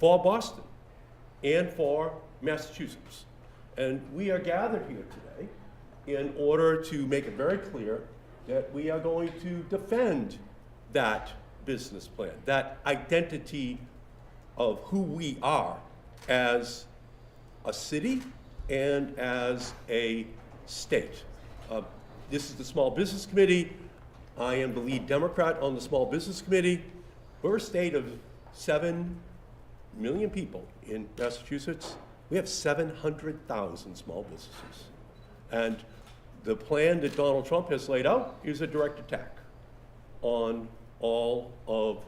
for Boston and for Massachusetts. And we are gathered here today in order to make it very clear that we are going to defend that business plan, that identity of who we are as a city and as a state. This is the Small Business Committee. I am the lead Democrat on the Small Business Committee. We're a state of 7 million people in Massachusetts. We have 700,000 small businesses. And the plan that Donald Trump has laid out is a direct attack on all of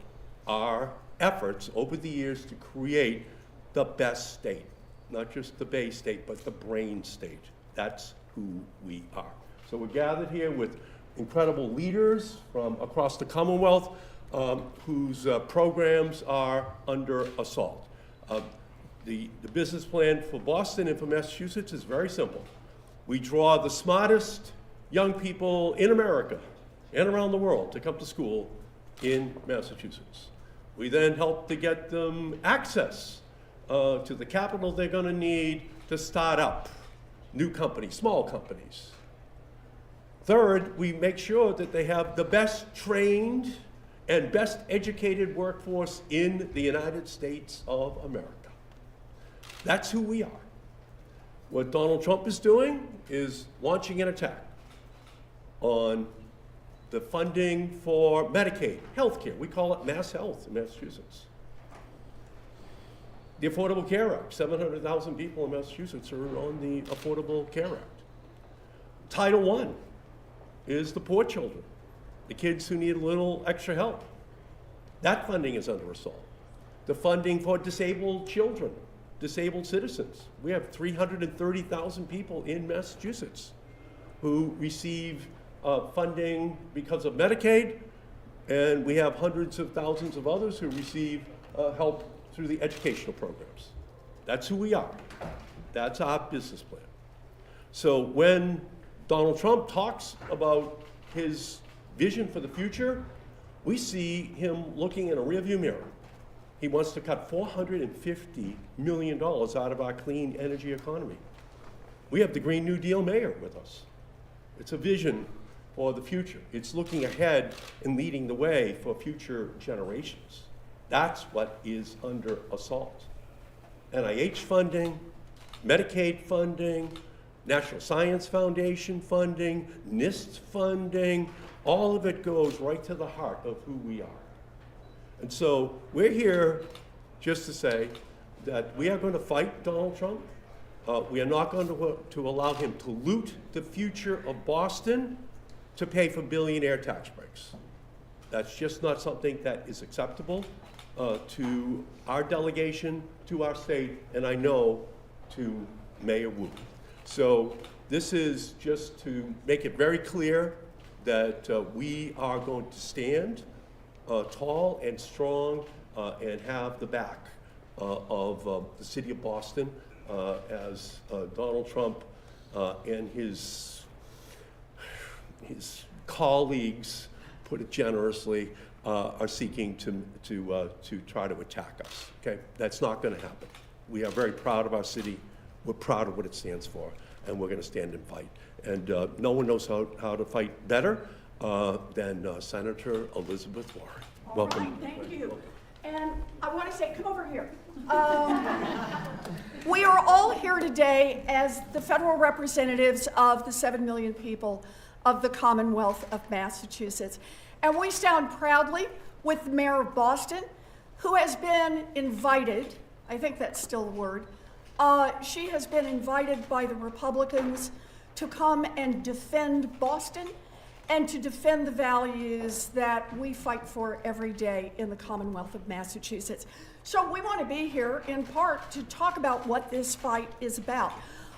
our efforts over the years to create the best state, not just the Bay State, but the brain state. That's who we are. So we're gathered here with incredible leaders from across the Commonwealth whose programs are under assault. The business plan for Boston and for Massachusetts is very simple. We draw the smartest young people in America and around the world to come to school in Massachusetts. We then help to get them access to the capital they're going to need to start up new companies, small companies. Third, we make sure that they have the best trained and best educated workforce in the United States of America. That's who we are. What Donald Trump is doing is launching an attack on the funding for Medicaid, healthcare. We call it Mass Health in Massachusetts. The Affordable Care Act, 700,000 people in Massachusetts are on the Affordable Care Act. Title I is the poor children, the kids who need a little extra help. That funding is under assault. The funding for disabled children, disabled citizens. We have 330,000 people in Massachusetts who receive funding because of Medicaid, and we have hundreds of thousands of others who receive help through the educational programs. That's who we are. That's our business plan. So when Donald Trump talks about his vision for the future, we see him looking in a rearview mirror. He wants to cut $450 million out of our clean energy economy. We have the Green New Deal mayor with us. It's a vision for the future. It's looking ahead and leading the way for future generations. That's what is under assault. NIH funding, Medicaid funding, National Science Foundation funding, NIST funding, all of it goes right to the heart of who we are. And so we're here just to say that we are going to fight Donald Trump. We are not going to allow him to loot the future of Boston to pay for billionaire tax breaks. That's just not something that is acceptable to our delegation, to our state, and I know to Mayor Wu. So this is just to make it very clear that we are going to stand tall and strong and have the back of the city of Boston as Donald Trump and his colleagues, put it generously, are seeking to try to attack us. Okay, that's not going to happen. We are very proud of our city. We're proud of what it stands for, and we're going to stand and fight. And no one knows how to fight better than Senator Elizabeth Warren. Welcome. Right, thank you. And I want to say, come over here. We are all here today as the federal representatives of the 7 million people of the Commonwealth of Massachusetts. And we stand proudly with the mayor of Boston, who has been invited, I think that's still the word, she has been invited by the Republicans to come and defend Boston and to defend the values that we fight for every day in the Commonwealth of Massachusetts. So we want to be here in part to talk about what this fight is about.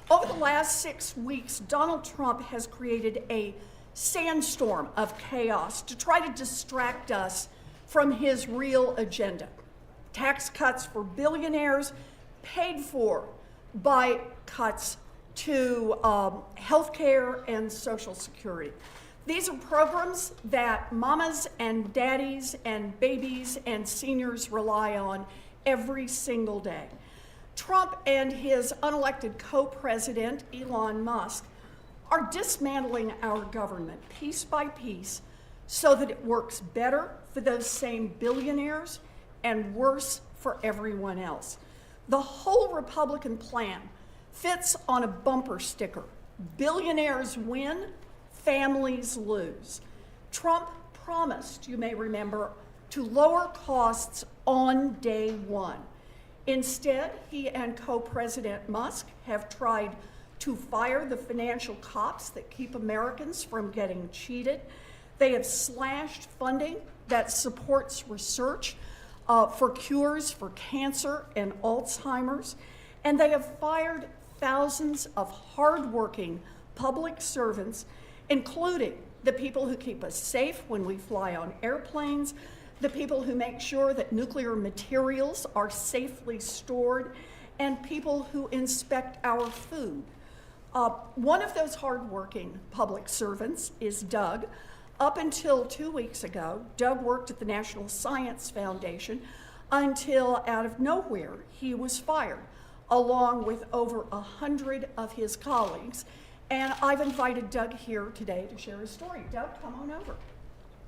Over the last 6 weeks, Donald Trump has created a sandstorm of chaos to try to distract us from his real agenda. Tax cuts for billionaires paid for by cuts to health care and Social Security. These are programs that mamas and daddies and babies and seniors rely on every single day. Trump and his unelected co-president, Elon Musk, are dismantling our government piece by piece so that it works better for those same billionaires and worse for everyone else. The whole Republican plan fits on a bumper sticker. Billionaires win, families lose. Trump promised, you may remember, to lower costs on day one. Instead, he and co-president Musk have tried to fire the financial cops that keep Americans from getting cheated. They have slashed funding that supports research for cures for cancer and Alzheimer's, and they have fired thousands of hardworking public servants, including the people who keep us safe when we fly on airplanes, the people who make sure that nuclear materials are safely stored, and people who inspect our food. One of those hardworking public servants is Doug. Up until 2 weeks ago, Doug worked at the National Science Foundation until out of nowhere he was fired, along with over 100 of his colleagues. And I've invited Doug here today to share his story. Doug, come on over.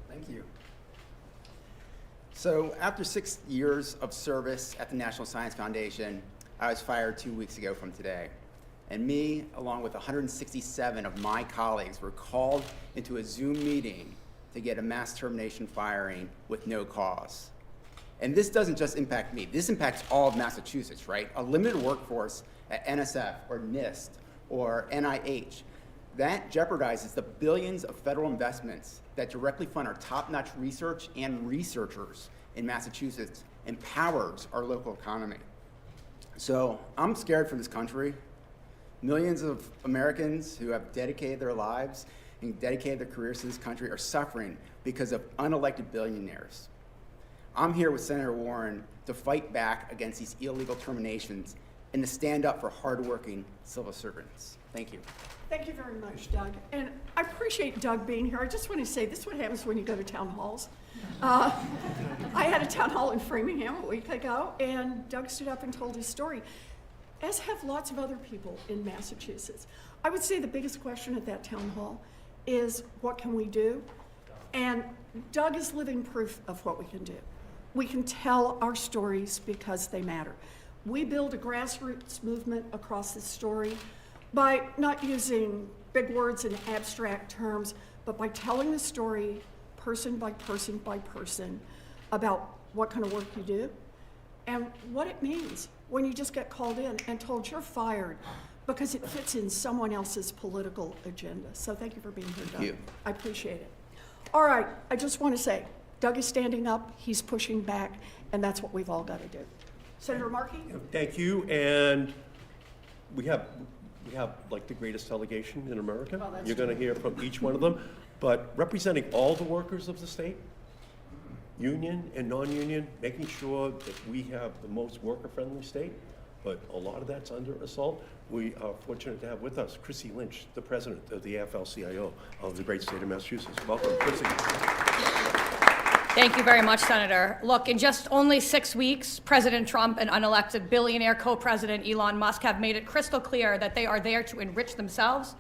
Thank you. So after 6 years of service at the National Science Foundation, I was fired 2 weeks ago from today. And me, along with 167 of my colleagues, were called into a Zoom meeting to get a mass termination firing with no cause. And this doesn't just impact me, this impacts all of Massachusetts, right? A limited workforce at NSF or NIST or NIH, that jeopardizes the billions of federal investments that directly fund our top-notch research and researchers in Massachusetts and powers our local economy. So I'm scared for this country. Millions of Americans who have dedicated their lives and dedicated their careers to this country are suffering because of unelected billionaires. I'm here with Senator Warren to fight back against these illegal terminations and to stand up for hardworking civil servants. Thank you. Thank you very much, Doug. And I appreciate Doug being here. I just want to say this is what happens when you go to town halls. I had a town hall in Framingham a week ago, and Doug stood up and told his story, as have lots of other people in Massachusetts. I would say the biggest question at that town hall is, what can we do? And Doug is living proof of what we can do. We can tell our stories because they matter. We build a grassroots movement across this story by not using big words and abstract terms, but by telling the story person by person by person about what kind of work you do and what it means when you just get called in and told you're fired because it fits in someone else's political agenda. So thank you for being here, Doug. Thank you. I appreciate it. All right, I just want to say, Doug is standing up, he's pushing back, and that's what we've all got to do. Senator Markey? Thank you, and we have like the greatest delegation in America. Well, that's You're going to hear from each one of them, but representing all the workers of the state, union and non-union, making sure that we have the most worker-friendly state, but a lot of that's under assault. We are fortunate to have with us Chrissy Lynch, the president of the AFL-CIO of the great state of Massachusetts. Welcome, Chrissy. Thank you very much, Senator. Look, in just only 6 weeks, President Trump and unelected billionaire co-president Elon Musk have made it crystal clear that they are there to enrich themselves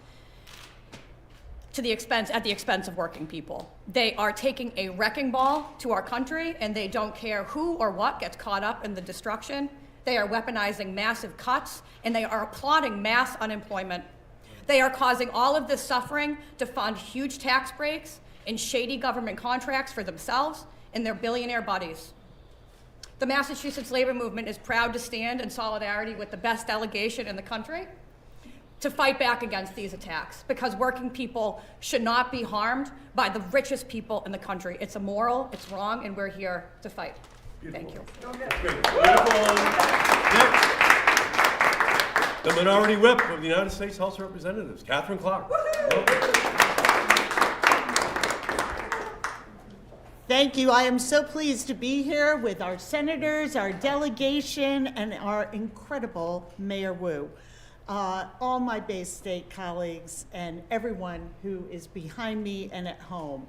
at the expense of working people. They are taking a wrecking ball to our country, and they don't care who or what gets caught up in the destruction. They are weaponizing massive cuts, and they are applauding mass unemployment. They are causing all of this suffering to fund huge tax breaks and shady government contracts for themselves and their billionaire buddies. The Massachusetts labor movement is proud to stand in solidarity with the best delegation in the country to fight back against these attacks, because working people should not be harmed by the richest people in the country. It's immoral, it's wrong, and we're here to fight. Thank you. Great. Beautiful. Next, the Minority Whip of the United States House of Representatives, Catherine Clark. Thank you. I am so pleased to be here with our senators, our delegation, and our incredible Mayor Wu. All my Bay State colleagues and everyone who is behind me and at home.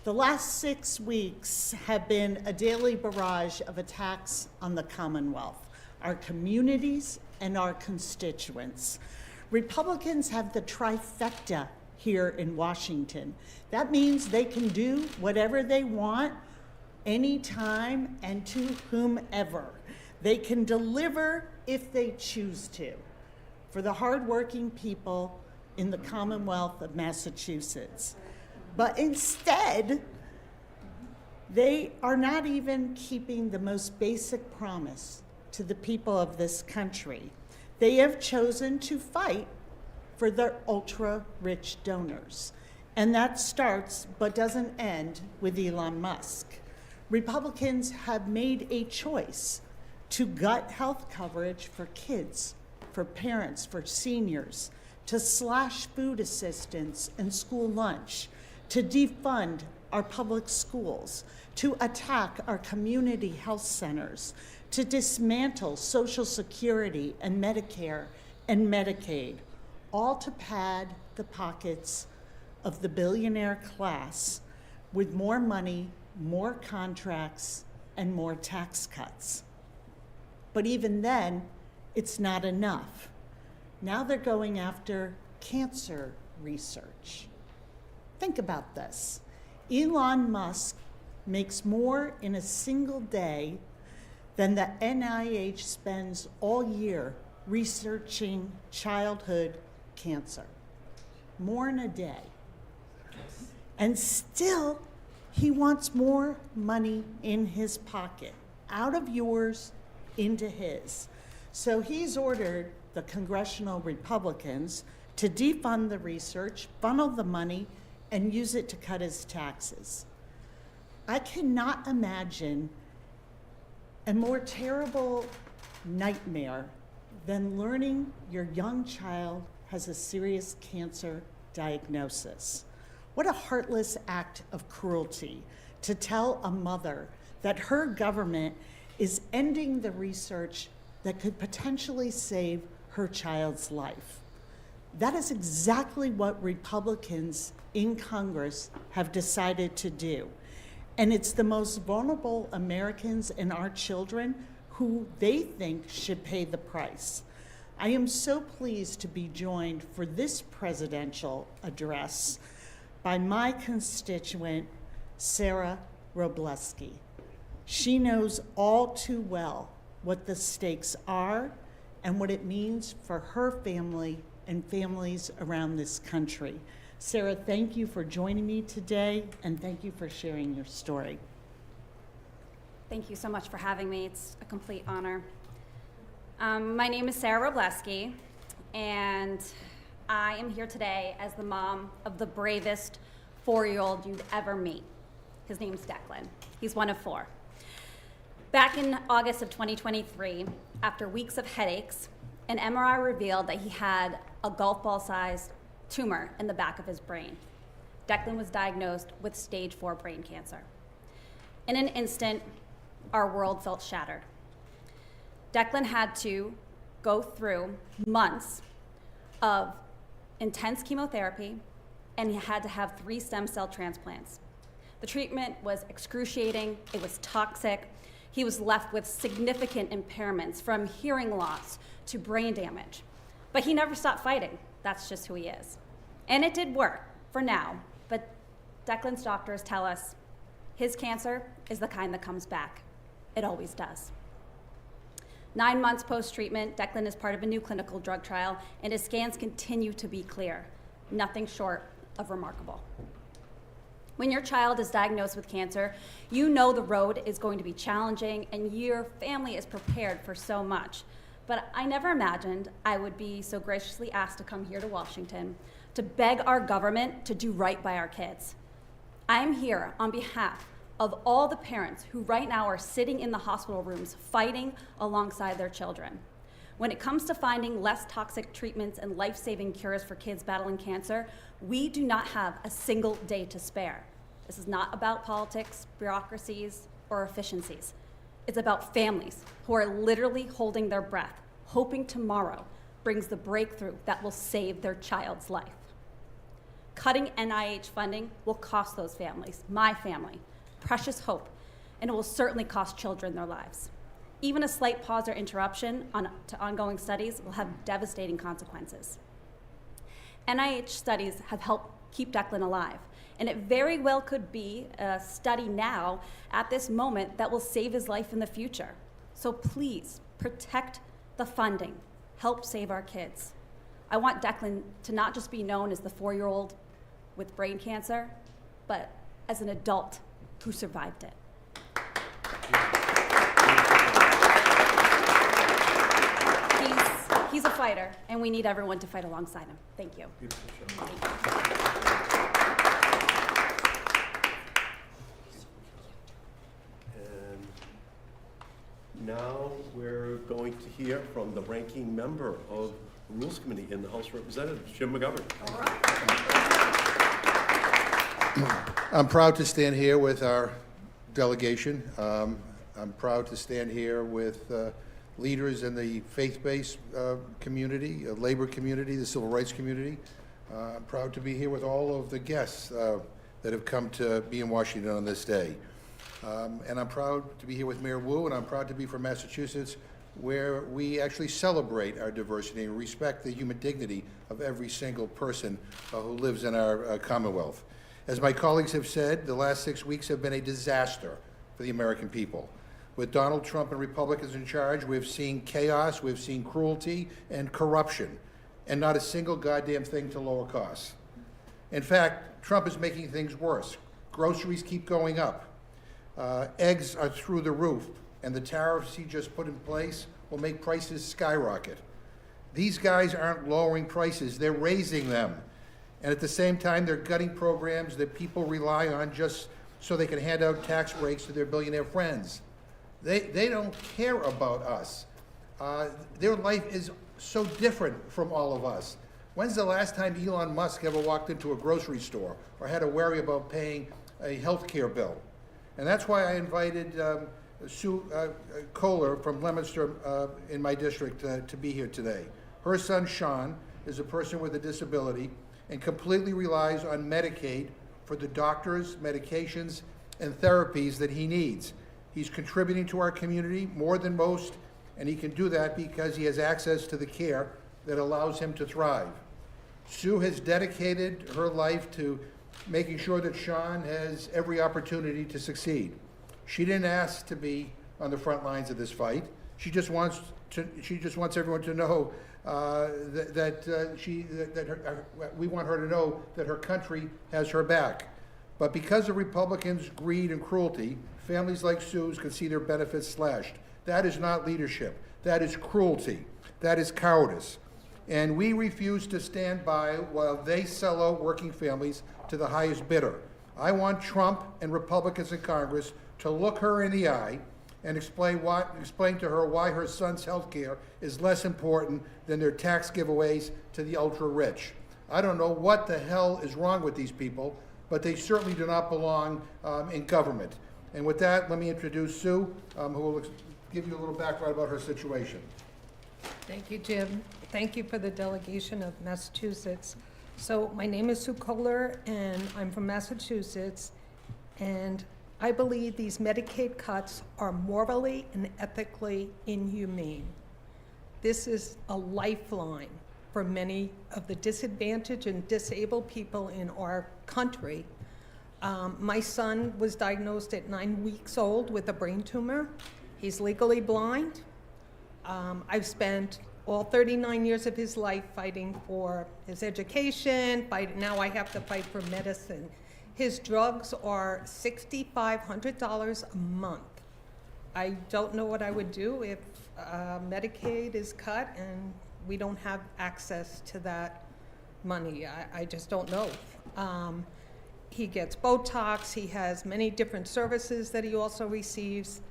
The last 6 weeks have been a daily barrage of attacks on the Commonwealth, our communities, and our constituents. Republicans have the trifecta here in Washington. That means they can do whatever they want, anytime, and to whomever. They can deliver if they choose to, for the hardworking people in the Commonwealth of Massachusetts. But instead, they are not even keeping the most basic promise to the people of this country. They have chosen to fight for their ultra-rich donors. And that starts but doesn't end with Elon Musk. Republicans have made a choice to gut health coverage for kids, for parents, for seniors, to slash food assistance and school lunch, to defund our public schools, to attack our community health centers, to dismantle Social Security and Medicare and Medicaid, all to pad the pockets of the billionaire class with more money, more contracts, and more tax cuts. But even then, it's not enough. Now they're going after cancer research. Think about this. Elon Musk makes more in a single day than the NIH spends all year researching childhood cancer. More in a day. And still, he wants more money in his pocket, out of yours into his. So he's ordered the congressional Republicans to defund the research, funnel the money, and use it to cut his taxes. I cannot imagine a more terrible nightmare than learning your young child has a serious cancer diagnosis. What a heartless act of cruelty to tell a mother that her government is ending the research that could potentially save her child's life. That is exactly what Republicans in Congress have decided to do. And it's the most vulnerable Americans and our children who they think should pay the price. I am so pleased to be joined for this presidential address by my constituent, Sarah Robleski. She knows all too well what the stakes are and what it means for her family and families around this country. Sarah, thank you for joining me today, and thank you for sharing your story. Thank you so much for having me. It's a complete honor. My name is Sarah Robleski, and I am here today as the mom of the bravest 4-year-old you'd ever meet. His name's Declan. He's one of 4. Back in August of 2023, after weeks of headaches, an MRI revealed that he had a golf ball-sized tumor in the back of his brain. Declan was diagnosed with stage 4 brain cancer. In an instant, our world felt shattered. Declan had to go through months of intense chemotherapy, and he had to have 3 stem cell transplants. The treatment was excruciating, it was toxic. He was left with significant impairments from hearing loss to brain damage. But he never stopped fighting. That's just who he is. And it did work, for now, but Declan's doctors tell us his cancer is the kind that comes back. It always does. 9 months post-treatment, Declan is part of a new clinical drug trial, and his scans continue to be clear, nothing short of remarkable. When your child is diagnosed with cancer, you know the road is going to be challenging, and your family is prepared for so much. But I never imagined I would be so graciously asked to come here to Washington to beg our government to do right by our kids. I am here on behalf of all the parents who right now are sitting in the hospital rooms fighting alongside their children. When it comes to finding less toxic treatments and life-saving cures for kids battling cancer, we do not have a single day to spare. This is not about politics, bureaucracies, or efficiencies. It's about families who are literally holding their breath, hoping tomorrow brings the breakthrough that will save their child's life. Cutting NIH funding will cost those families, my family, precious hope, and it will certainly cost children their lives. Even a slight pause or interruption to ongoing studies will have devastating consequences. NIH studies have helped keep Declan alive, and it very well could be a study now at this moment that will save his life in the future. So please protect the funding, help save our kids. I want Declan to not just be known as the 4-year-old with brain cancer, but as an adult who survived it. He's a fighter, and we need everyone to fight alongside him. Thank you. And now we're going to hear from the ranking member of the Rules Committee in the House of Representatives, Jim McGovern. I'm proud to stand here with our delegation. I'm proud to stand here with leaders in the faith-based community, labor community, the civil rights community. I'm proud to be here with all of the guests that have come to be in Washington on this day. And I'm proud to be here with Mayor Wu, and I'm proud to be from Massachusetts, where we actually celebrate our diversity and respect the human dignity of every single person who lives in our Commonwealth. As my colleagues have said, the last 6 weeks have been a disaster for the American people. With Donald Trump and Republicans in charge, we've seen chaos, we've seen cruelty and corruption, and not a single goddamn thing to lower costs. In fact, Trump is making things worse. Groceries keep going up. Eggs are through the roof, and the tariffs he just put in place will make prices skyrocket. These guys aren't lowering prices, they're raising them. And at the same time, they're gutting programs that people rely on just so they can hand out tax breaks to their billionaire friends. They don't care about us. Their life is so different from all of us. When's the last time Elon Musk ever walked into a grocery store or had to worry about paying a health care bill? And that's why I invited Sue Kohler from Leominster in my district to be here today. Her son, Sean, is a person with a disability and completely relies on Medicaid for the doctors, medications, and therapies that he needs. He's contributing to our community more than most, and he can do that because he has access to the care that allows him to thrive. Sue has dedicated her life to making sure that Sean has every opportunity to succeed. She didn't ask to be on the front lines of this fight. She just wants everyone to know we want her to know that her country has her back. But because of Republicans' greed and cruelty, families like Sue's can see their benefits slashed. That is not leadership. That is cruelty. That is cowardice. And we refuse to stand by while they sell out working families to the highest bidder. I want Trump and Republicans in Congress to look her in the eye and explain to her why her son's health care is less important than their tax giveaways to the ultra-rich. I don't know what the hell is wrong with these people, but they certainly do not belong in government. And with that, let me introduce Sue, who will give you a little background about her situation. Thank you, Jim. Thank you for the delegation of Massachusetts. So my name is Sue Kohler, and I'm from Massachusetts, and I believe these Medicaid cuts are morally and ethically inhumane. This is a lifeline for many of the disadvantaged and disabled people in our country. My son was diagnosed at 9 weeks old with a brain tumor. He's legally blind. I've spent all 39 years of his life fighting for his education. Now I have to fight for medicine. His drugs are $6,500 a month. I don't know what I would do if Medicaid is cut and we don't have access to that money. I just don't know. He gets Botox. He has many different services that he also receives.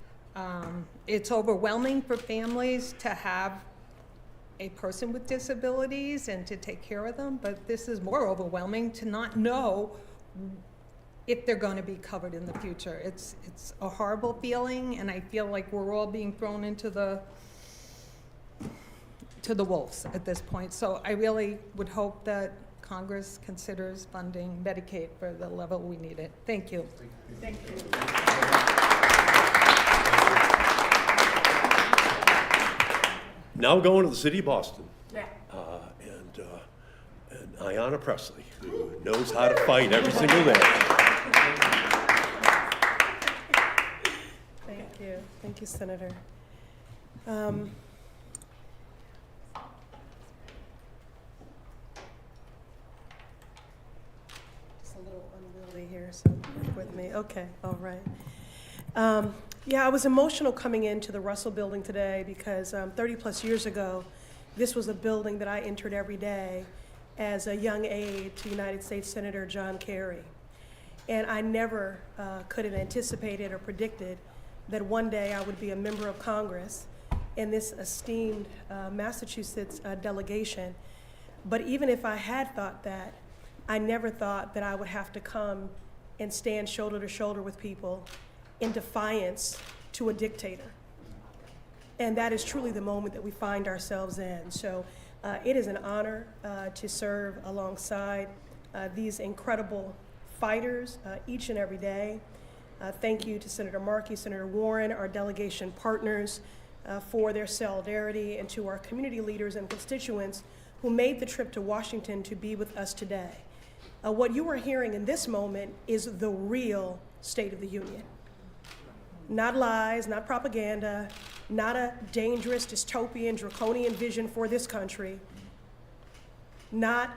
It's overwhelming for families to have a person with disabilities and to take care of them, but this is more overwhelming to not know if they're going to be covered in the future. It's a horrible feeling, and I feel like we're all being thrown into the wolves at this point. So I really would hope that Congress considers funding Medicaid for the level we need it. Thank you. Now going to the city of Boston. And Ayanna Pressley, who knows how to fight every single day. Thank you. Thank you, Senator. It's a little unwieldy here, so work with me. Okay, all right. Yeah, I was emotional coming into the Russell Building today because 30 plus years ago, this was a building that I entered every day as a young aide to United States Senator John Kerry. And I never could have anticipated or predicted that one day I would be a member of Congress in this esteemed Massachusetts delegation. But even if I had thought that, I never thought that I would have to come and stand shoulder to shoulder with people in defiance to a dictator. And that is truly the moment that we find ourselves in. So it is an honor to serve alongside these incredible fighters each and every day. Thank you to Senator Markey, Senator Warren, our delegation partners for their solidarity, and to our community leaders and constituents who made the trip to Washington to be with us today. What you are hearing in this moment is the real State of the Union. Not lies, not propaganda, not a dangerous, dystopian, draconian vision for this country, not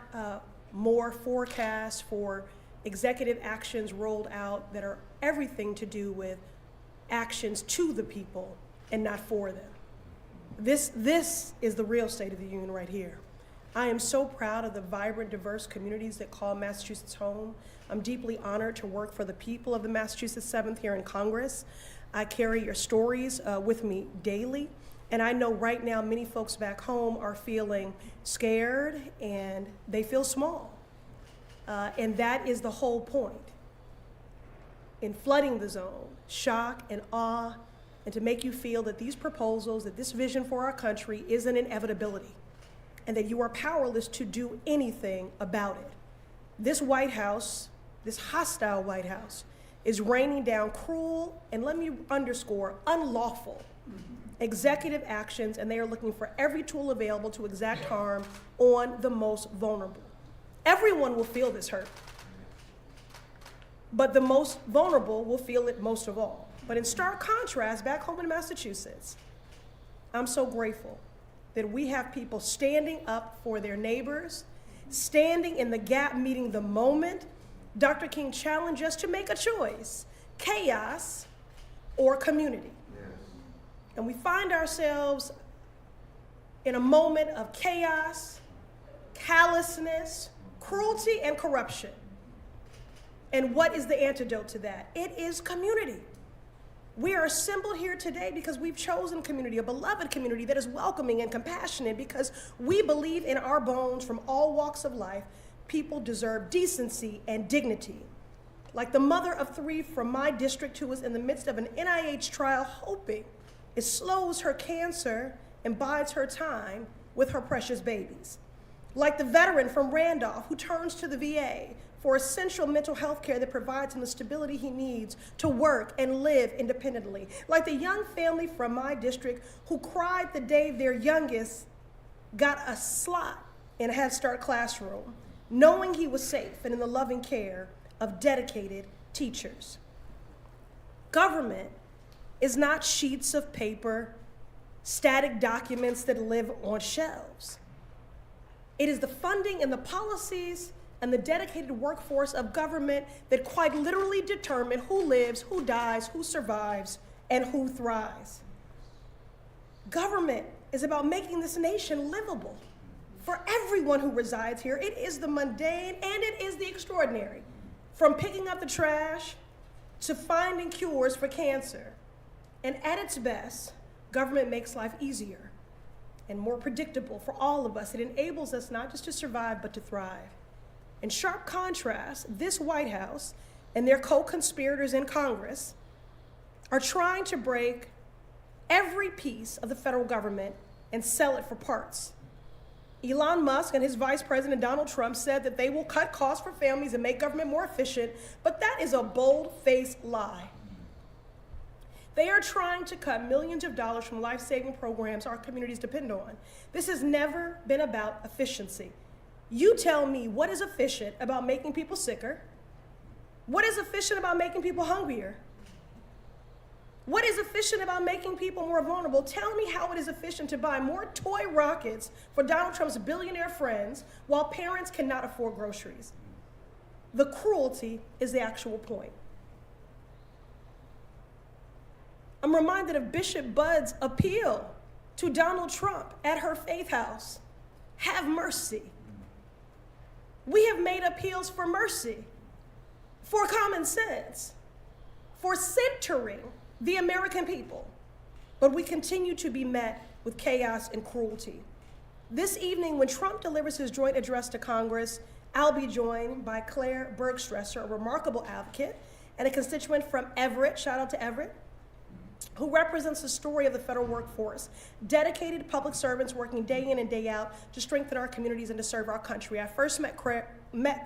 more forecasts for executive actions rolled out that are everything to do with actions to the people and not for them. This is the real State of the Union right here. I am so proud of the vibrant, diverse communities that call Massachusetts home. I'm deeply honored to work for the people of the Massachusetts 7th here in Congress. I carry your stories with me daily, and I know right now many folks back home are feeling scared and they feel small. And that is the whole point. In flooding the zone, shock and awe, and to make you feel that these proposals, that this vision for our country is an inevitability, and that you are powerless to do anything about it. This White House, this hostile White House, is raining down cruel, and let me underscore, unlawful executive actions, and they are looking for every tool available to exact harm on the most vulnerable. Everyone will feel this hurt, but the most vulnerable will feel it most of all. But in stark contrast, back home in Massachusetts, I'm so grateful that we have people standing up for their neighbors, standing in the gap, meeting the moment. Dr. King challenged us to make a choice, chaos or community. Yes. And we find ourselves in a moment of chaos, callousness, cruelty, and corruption. And what is the antidote to that? It is community. We are assembled here today because we've chosen community, a beloved community that is welcoming and compassionate, because we believe in our bones from all walks of life, people deserve decency and dignity. Like the mother of 3 from my district who was in the midst of an NIH trial hoping it slows her cancer and bides her time with her precious babies. Like the veteran from Randolph who turns to the VA for essential mental health care that provides him the stability he needs to work and live independently. Like the young family from my district who cried the day their youngest got a slot in a Head Start classroom, knowing he was safe and in the loving care of dedicated teachers. Government is not sheets of paper, static documents that live on shelves. It is the funding and the policies and the dedicated workforce of government that quite literally determine who lives, who dies, who survives, and who thrives. Government is about making this nation livable for everyone who resides here. It is the mundane and it is the extraordinary. From picking up the trash to finding cures for cancer. And at its best, government makes life easier and more predictable for all of us. It enables us not just to survive, but to thrive. In sharp contrast, this White House and their co-conspirators in Congress are trying to break every piece of the federal government and sell it for parts. Elon Musk and his vice president Donald Trump said that they will cut costs for families and make government more efficient, but that is a bold-faced lie. They are trying to cut millions of dollars from life-saving programs our communities depend on. This has never been about efficiency. You tell me what is efficient about making people sicker? What is efficient about making people hungrier? What is efficient about making people more vulnerable? Tell me how it is efficient to buy more toy rockets for Donald Trump's billionaire friends while parents cannot afford groceries. The cruelty is the actual point. I'm reminded of Bishop Budd's appeal to Donald Trump at her faith house. Have mercy. We have made appeals for mercy, for common sense, for centering the American people, but we continue to be met with chaos and cruelty. This evening, when Trump delivers his joint address to Congress, I'll be joined by Claire Bergstresser, a remarkable advocate and a constituent from Everett, shout out to Everett, who represents the story of the federal workforce, dedicated public servants working day in and day out to strengthen our communities and to serve our country. I first met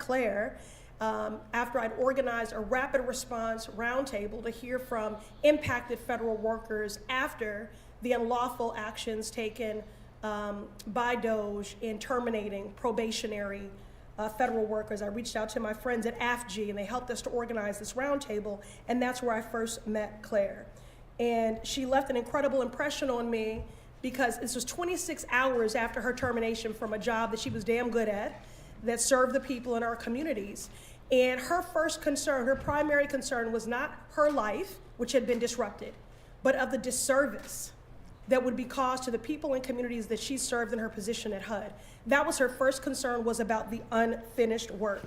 Claire after I'd organized a rapid response roundtable to hear from impacted federal workers after the unlawful actions taken by DOJ in terminating probationary federal workers. I reached out to my friends at AFG and they helped us to organize this roundtable, and that's where I first met Claire. And she left an incredible impression on me because this was 26 hours after her termination from a job that she was damn good at, that served the people in our communities. And her first concern, her primary concern was not her life, which had been disrupted, but of the disservice that would be caused to the people and communities that she served in her position at HUD. That was her first concern, was about the unfinished work.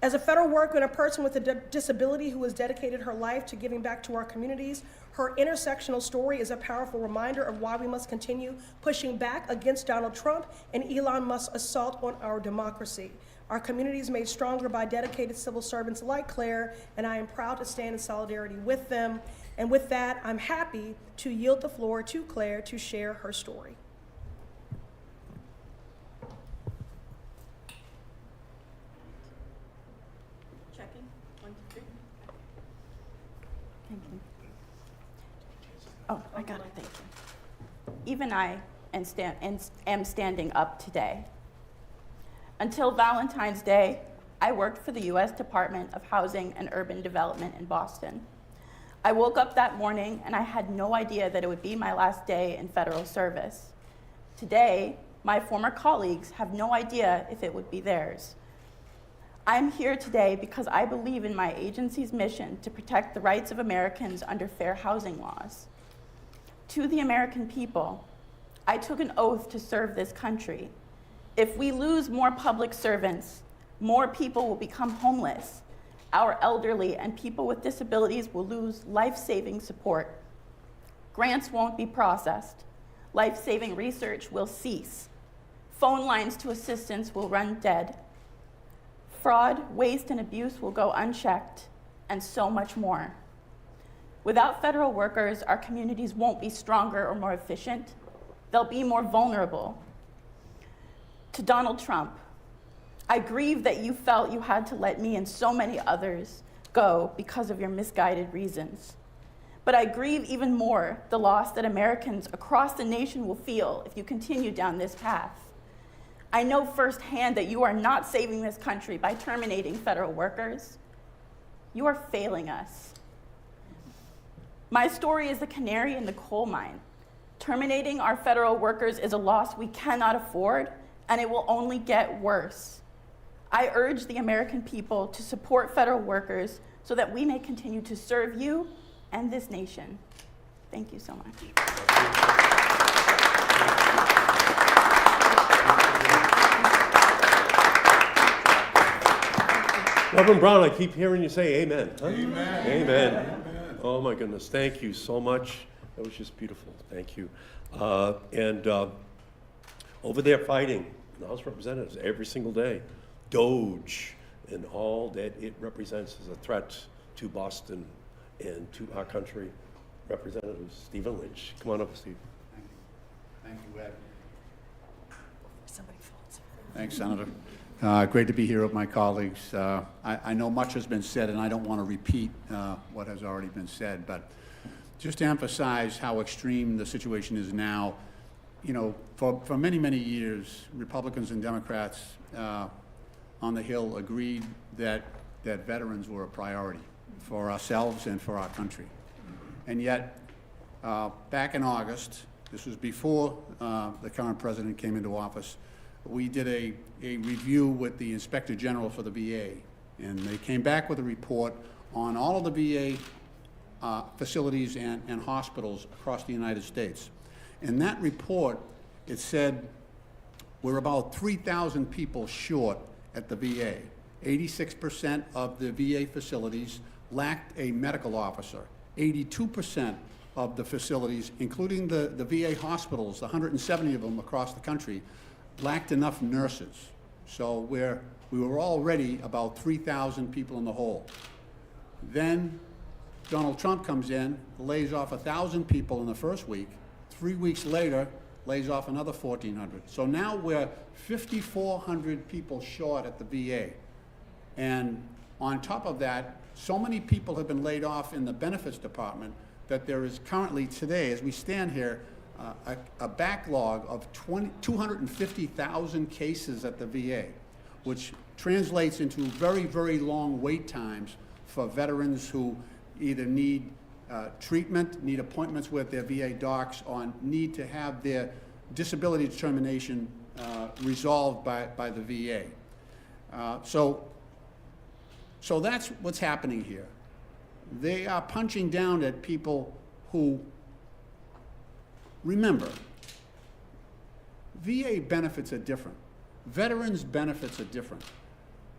As a federal worker and a person with a disability who has dedicated her life to giving back to our communities, her intersectional story is a powerful reminder of why we must continue pushing back against Donald Trump and Elon Musk's assault on our democracy. Our community is made stronger by dedicated civil servants like Claire, and I am proud to stand in solidarity with them. And with that, I'm happy to yield the floor to Claire to share her story. Checking. 1, 2, 3. Thank you. Oh, I got it. Thank you. Even I am standing up today. Until Valentine's Day, I worked for the U.S. Department of Housing and Urban Development in Boston. I woke up that morning and I had no idea that it would be my last day in federal service. Today, my former colleagues have no idea if it would be theirs. I'm here today because I believe in my agency's mission to protect the rights of Americans under fair housing laws. To the American people, I took an oath to serve this country. If we lose more public servants, more people will become homeless. Our elderly and people with disabilities will lose life-saving support. Grants won't be processed. Life-saving research will cease. Phone lines to assistance will run dead. Fraud, waste, and abuse will go unchecked, and so much more. Without federal workers, our communities won't be stronger or more efficient. They'll be more vulnerable. To Donald Trump, I grieve that you felt you had to let me and so many others go because of your misguided reasons. But I grieve even more the loss that Americans across the nation will feel if you continue down this path. I know firsthand that you are not saving this country by terminating federal workers. You are failing us. My story is the canary in the coal mine. Terminating our federal workers is a loss we cannot afford, and it will only get worse. I urge the American people to support federal workers so that we may continue to serve you and this nation. Thank you so much. Reverend Brown, I keep hearing you say amen. Huh? Amen. Amen. Oh my goodness, thank you so much. That was just beautiful, thank you. Over there fighting in the House of Representatives every single day, DOJ and all that it represents as a threat to Boston and to our country. Representative Stephen Lynch. Come on up, Steve. Thank you, Ed. Somebody falls. Thanks, Senator. Great to be here with my colleagues. I know much has been said, and I don't want to repeat what has already been said, but just to emphasize how extreme the situation is now, you know, for many, many years, Republicans and Democrats on the Hill agreed that veterans were a priority for ourselves and for our country. And yet, back in August, this was before the current president came into office, we did a review with the Inspector General for the VA, and they came back with a report on all of the VA facilities and hospitals across the United States. In that report, it said we're about 3,000 people short at the VA. 86% of the VA facilities lacked a medical officer. 82% of the facilities, including the VA hospitals, 170 of them across the country, lacked enough nurses. So we were already about 3,000 people in the hole. Then Donald Trump comes in, lays off 1,000 people in the first week. 3 weeks later, lays off another 1,400. So now we're 5,400 people short at the VA. And on top of that, so many people have been laid off in the benefits department that there is currently today, as we stand here, a backlog of 250,000 cases at the VA, which translates into very, very long wait times for veterans who either need treatment, need appointments with their VA docs, or need to have their disability determination resolved by the VA. So that's what's happening here. They are punching down at people who, remember, VA benefits are different. Veterans' benefits are different.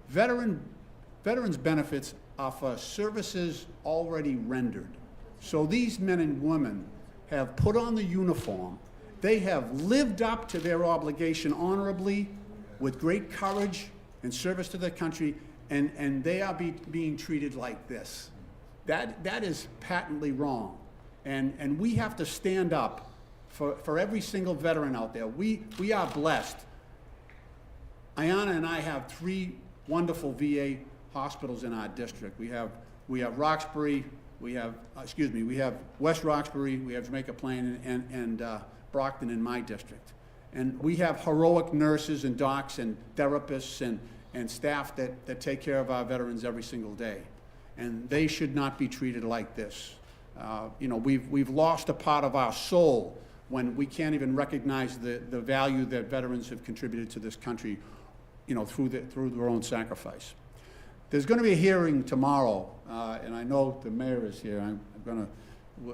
Veterans' benefits are for services already rendered. So these men and women have put on the uniform. They have lived up to their obligation honorably, with great courage and service to their country, and they are being treated like this. That is patently wrong. And we have to stand up for every single veteran out there. We are blessed. Ayanna and I have 3 wonderful VA hospitals in our district. We have Roxbury, we have West Roxbury, we have Jamaica Plain, and Brockton in my district. And we have heroic nurses and docs and therapists and staff that take care of our veterans every single day. And they should not be treated like this. You know, we've lost a part of our soul when we can't even recognize the value that veterans have contributed to this country, you know, through their own sacrifice. There's going to be a hearing tomorrow, and I know the mayor is here. I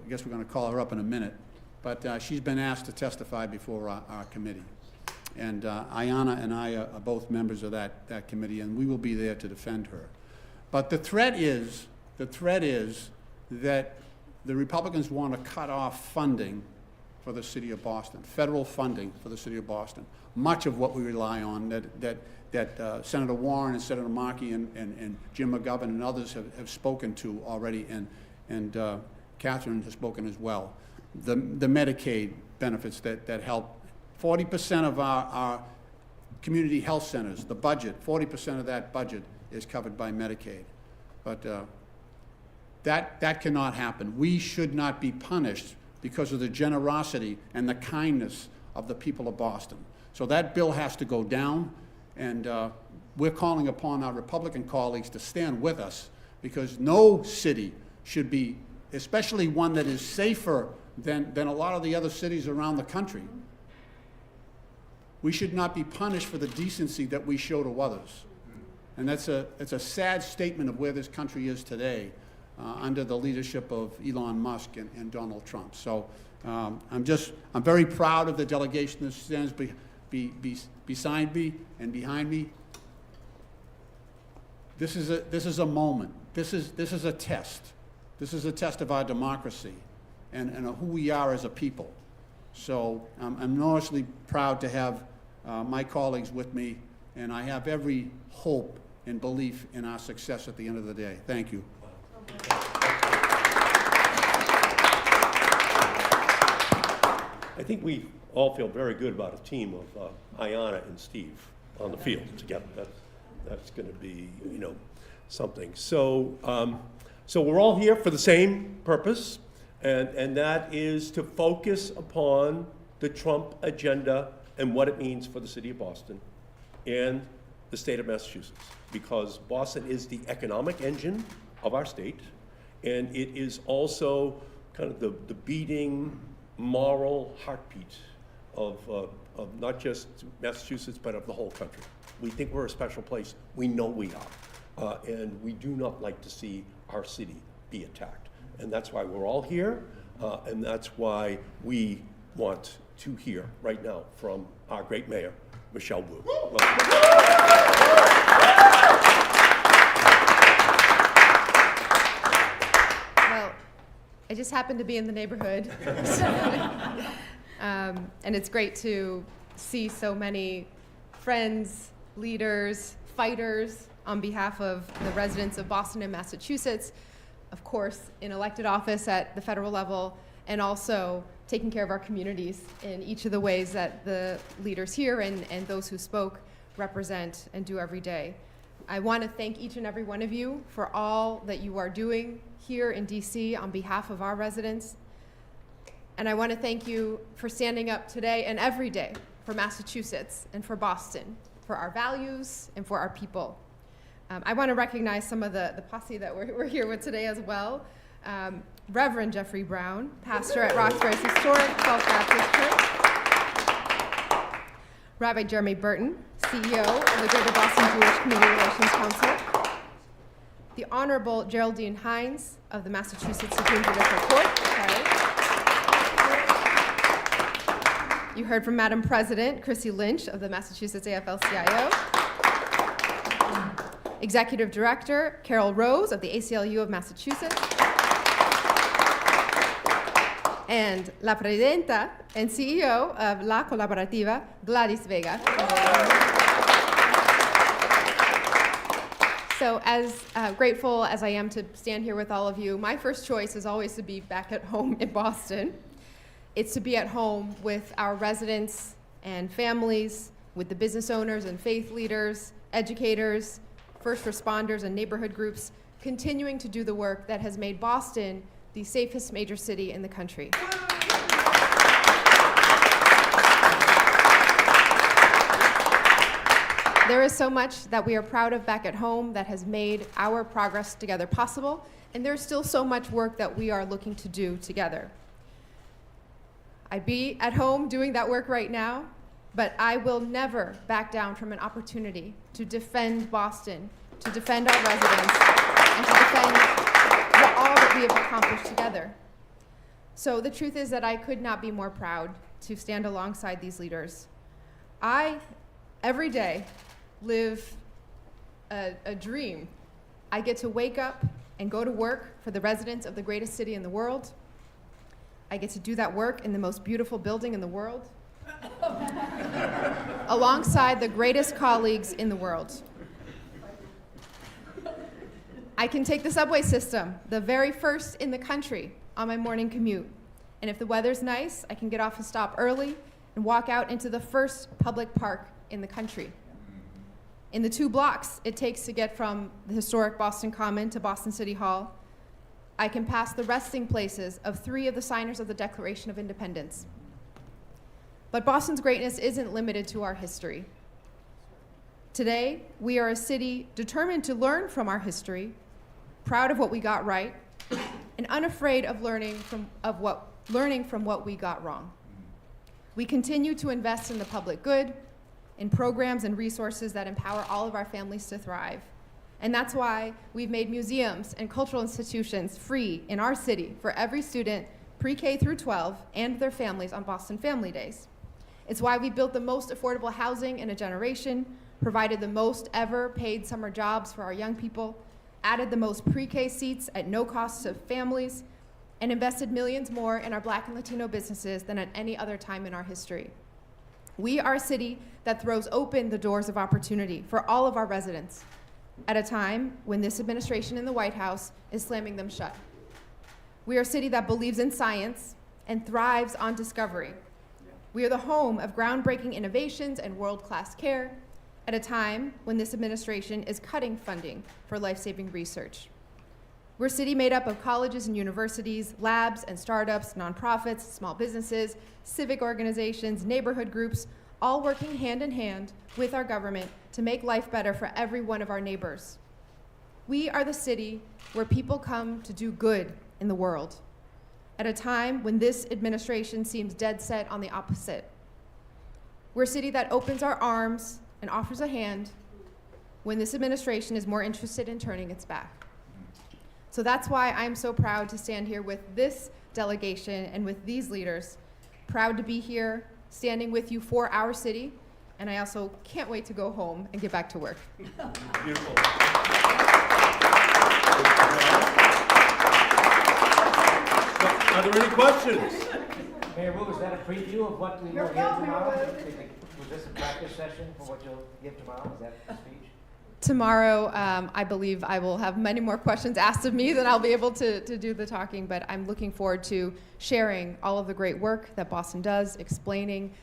guess we're going to call her up in a minute, but she's been asked to testify before our committee. And Ayanna and I are both members of that committee, and we will be there to defend her. But the threat is that the Republicans want to cut off funding for the city of Boston, federal funding for the city of Boston. Much of what we rely on that Senator Warren and Senator Markey and Jim McGovern and others have spoken to already, and Catherine has spoken as well. The Medicaid benefits that help 40% of our community health centers, the budget, 40% of that budget is covered by Medicaid. But that cannot happen. We should not be punished because of the generosity and the kindness of the people of Boston. So that bill has to go down, and we're calling upon our Republican colleagues to stand with us, because no city should be, especially one that is safer than a lot of the other cities around the country, we should not be punished for the decency that we show to others. And it's a sad statement of where this country is today under the leadership of Elon Musk and Donald Trump. So I'm very proud of the delegation that stands beside me and behind me. This is a moment. This is a test. This is a test of our democracy and who we are as a people. So I'm enormously proud to have my colleagues with me, and I have every hope and belief in our success at the end of the day. Thank you. I think we all feel very good about a team of Ayanna and Steve. on the field together. That's going to be, you know, something. So, so we're all here for the same purpose, and that is to focus upon the Trump agenda and what it means for the city of Boston and the state of Massachusetts, because Boston is the economic engine of our state, and it is also kind of the beating moral heartbeat of not just Massachusetts, but of the whole country. We think we're a special place. We know we are. And we do not like to see our city be attacked. And that's why we're all here, and that's why we want to hear right now from our great mayor, Michelle Wu. Well, I just happened to be in the neighborhood. And it's great to see so many friends, leaders, fighters on behalf of the residents of Boston and Massachusetts, of course, in elected office at the federal level, and also taking care of our communities in each of the ways that the leaders here and those who spoke represent and do every day. I want to thank each and every one of you for all that you are doing here in DC on behalf of our residents. And I want to thank you for standing up today and every day for Massachusetts and for Boston, for our values and for our people. I want to recognize some of the posse that we're here with today as well. Reverend Jeffrey Brown, pastor at Roxbury's historic South Baptist Church. Rabbi Jeremy Burton, CEO of the Greater Boston Jewish Community Relations Council. The Honorable Geraldine Hines of the Massachusetts Supreme Judicial Court. You heard from Madam President Chrissy Lynch of the Massachusetts AFL-CIO. Executive Director Carol Rose of the ACLU of Massachusetts. And La Presidenta and CEO of La Colaborativa, Gladys Vega. So as grateful as I am to stand here with all of you, my first choice is always to be back at home in Boston. It's to be at home with our residents and families, with the business owners and faith leaders, educators, first responders and neighborhood groups, continuing to do the work that has made Boston the safest major city in the country. There is so much that we are proud of back at home that has made our progress together possible, and there's still so much work that we are looking to do together. I'd be at home doing that work right now, but I will never back down from an opportunity to defend Boston, to defend our residents, and to defend all that we have accomplished together. So the truth is that I could not be more proud to stand alongside these leaders. I, every day, live a dream. I get to wake up and go to work for the residents of the greatest city in the world. I get to do that work in the most beautiful building in the world, alongside the greatest colleagues in the world. I can take the subway system, the very first in the country, on my morning commute. And if the weather's nice, I can get off a stop early and walk out into the first public park in the country. In the 2 blocks it takes to get from the historic Boston Common to Boston City Hall, I can pass the resting places of 3 of the signers of the Declaration of Independence. But Boston's greatness isn't limited to our history. Today, we are a city determined to learn from our history, proud of what we got right, and unafraid of learning from what we got wrong. We continue to invest in the public good, in programs and resources that empower all of our families to thrive. And that's why we've made museums and cultural institutions free in our city for every student, pre-K through 12, and their families on Boston Family Days. It's why we built the most affordable housing in a generation, provided the most ever paid summer jobs for our young people, added the most pre-K seats at no cost to families, and invested millions more in our Black and Latino businesses than at any other time in our history. We are a city that throws open the doors of opportunity for all of our residents at a time when this administration in the White House is slamming them shut. We are a city that believes in science and thrives on discovery. We are the home of groundbreaking innovations and world-class care, at a time when this administration is cutting funding for life-saving research. We're a city made up of colleges and universities, labs and startups, nonprofits, small businesses, civic organizations, neighborhood groups, all working hand in hand with our government to make life better for every one of our neighbors. We are the city where people come to do good in the world, at a time when this administration seems dead set on the opposite. We're a city that opens our arms and offers a hand when this administration is more interested in turning its back. So that's why I'm so proud to stand here with this delegation and with these leaders, proud to be here, standing with you for our city, and I also can't wait to go home and get back to work. Beautiful. Are there any questions? Mayor Wu, is that a preview of what you'll hear tomorrow? Was this a practice session for what you'll give tomorrow? Is that the speech? Tomorrow, I believe I will have many more questions asked of me than I'll be able to do the talking, but I'm looking forward to sharing all of the great work that Boston does, explaining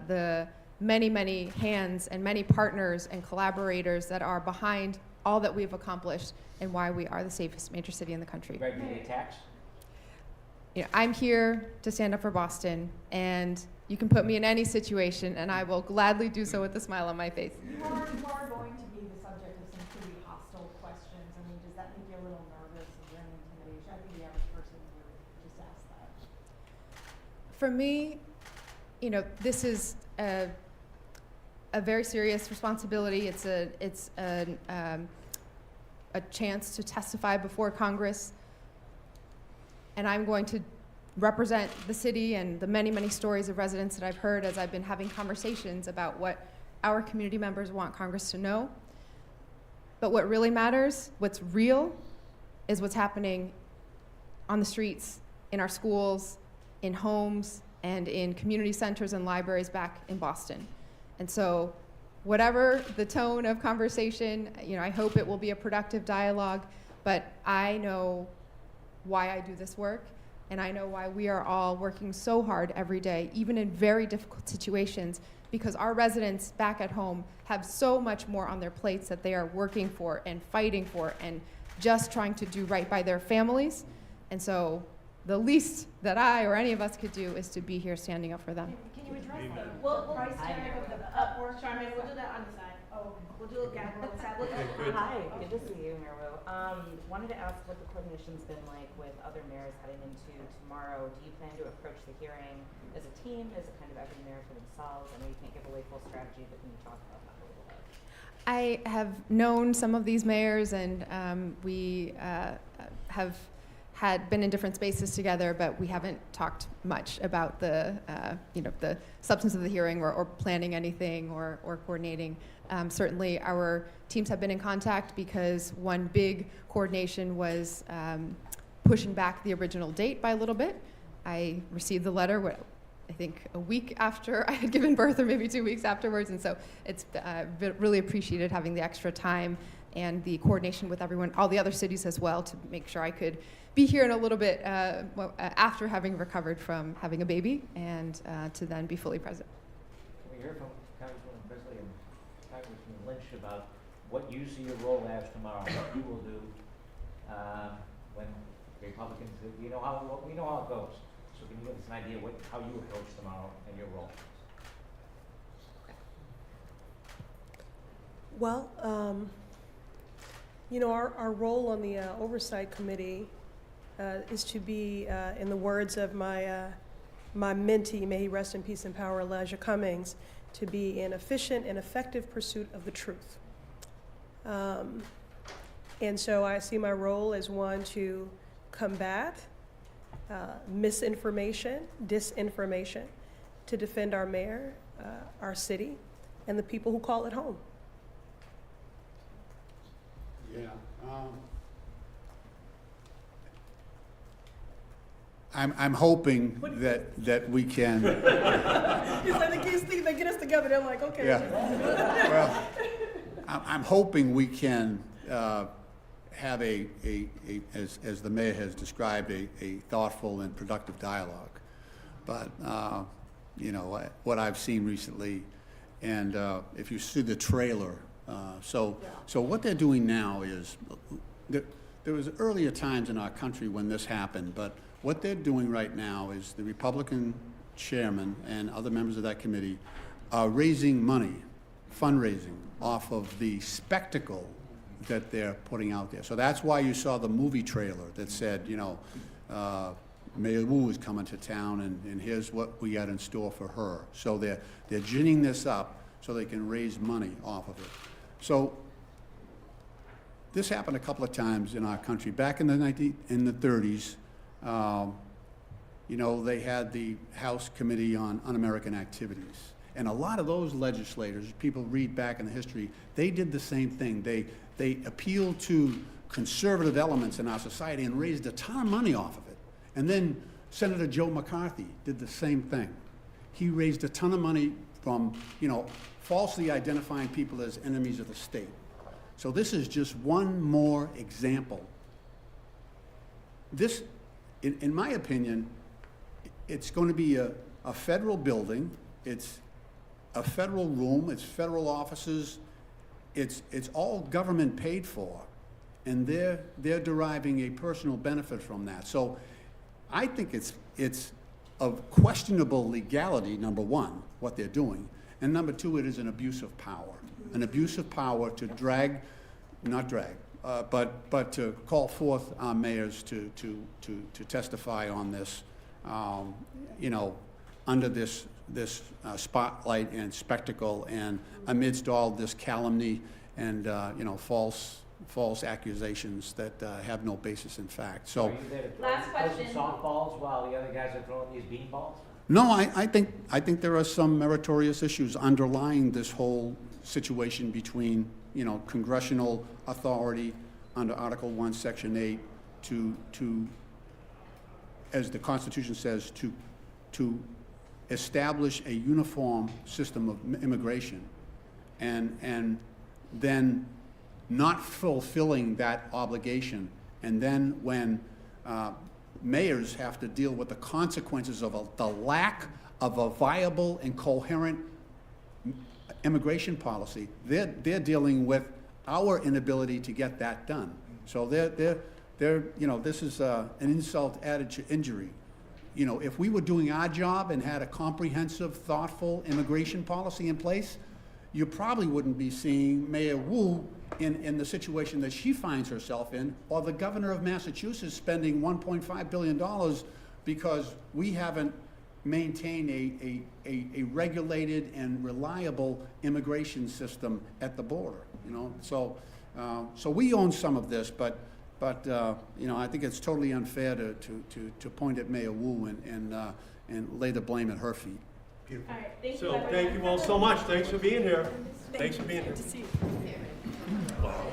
the many, many hands and many partners and collaborators that are behind all that we've accomplished and why we are the safest major city in the country. Regulate the attacks? You know, I'm here to stand up for Boston, and you can put me in any situation, and I will gladly do so with a smile on my face. You are going to be the subject of some pretty hostile questions. I mean, does that make you a little nervous? Is there any intimidation? I think the average person would just ask that. For me, you know, this is a very serious responsibility. It's a chance to testify before Congress, and I'm going to represent the city and the many, many stories of residents that I've heard as I've been having conversations about what our community members want Congress to know. But what really matters, what's real, is what's happening on the streets, in our schools, in homes, and in community centers and libraries back in Boston. And so whatever the tone of conversation, you know, I hope it will be a productive dialogue, but I know why I do this work, and I know why we are all working so hard every day, even in very difficult situations, because our residents back at home have so much more on their plates that they are working for and fighting for and just trying to do right by their families. And so the least that I or any of us could do is to be here standing up for them. Can you address that? We'll Charmaine, we'll do that on the side. Oh, we'll do a gap on the side. Hi, good to see you, Mayor Wu. Wanted to ask what the coordination's been like with other mayors heading into tomorrow. Do you plan to approach the hearing as a team? Is it kind of every mayor for themselves? I know you can't give away full strategy, but can you talk about that a little bit? I have known some of these mayors, and we have been in different spaces together, but we haven't talked much about the the substance of the hearing or planning anything or coordinating. Certainly our teams have been in contact because one big coordination was pushing back the original date by a little bit. I received the letter, I think a week after I had given birth, or maybe 2 weeks afterwards, and so it's really appreciated having the extra time and the coordination with everyone, all the other cities as well, to make sure I could be here in a little bit after having recovered from having a baby, and to then be fully present. Can we hear from Congresswoman Chrisley and Congressman Lynch about what you see your role as tomorrow, what you will do when Republicans, we know how it goes. So can you give us an idea how you approach tomorrow and your role? Well, our role on the Oversight Committee is to be, in the words of my mentee, may he rest in peace and power, Elijah Cummings, to be in efficient and effective pursuit of the truth. And so I see my role as one to combat misinformation, disinformation, to defend our mayor, our city, and the people who call it home. Yeah. I'm hoping that we can. It's like they get us together. They're like, okay. Yeah. Well, I'm hoping we can have as the mayor has described, a thoughtful and productive dialogue. But what I've seen recently And if you see the trailer, so what they're doing now is, there was earlier times in our country when this happened, but what they're doing right now is the Republican chairman and other members of that committee are raising money, fundraising, off of the spectacle that they're putting out there. So that's why you saw the movie trailer that said, you know, Mayor Wu is coming to town, and here's what we got in store for her. So they're ginning this up so they can raise money off of it. So this happened a couple of times in our country. Back in the 30s, you know, they had the House Committee on Un-American Activities. And a lot of those legislators, people read back in the history, they did the same thing. They appealed to conservative elements in our society and raised a ton of money off of it. And then Senator Joe McCarthy did the same thing. He raised a ton of money from, you know, falsely identifying people as enemies of the state. So this is just one more example. This, in my opinion, it's going to be a federal building. It's a federal room. It's federal offices. It's all government paid for, and they're deriving a personal benefit from that. So I think it's of questionable legality, number one, what they're doing, and number two, it is an abuse of power. An abuse of power to but to call forth our mayors to testify on this, you know, under this spotlight and spectacle, and amidst all this calumny and you know, false accusations that have no basis in fact. So, Are you there to throw some softballs while the other guys are throwing these beanballs? no, I think there are some meritorious issues underlying this whole situation between, you know, congressional authority under Article 1, Section 8 to as the Constitution says, to establish a uniform system of immigration, and then not fulfilling that obligation, and then when mayors have to deal with the consequences of the lack of a viable and coherent immigration policy, they're dealing with our inability to get that done. So they're you know, this is an insult added to injury. You know, if we were doing our job and had a comprehensive, thoughtful immigration policy in place, you probably wouldn't be seeing Mayor Wu in the situation that she finds herself in, or the governor of Massachusetts spending $1.5 billion because we haven't maintained a regulated and reliable immigration system at the border. You know, so we own some of this, but you know, I think it's totally unfair to point at Mayor Wu and lay the blame at her feet. All right, thank you, So everyone. thank you all so much. Thanks for being here. Thanks for being here. Good to see you. Wow.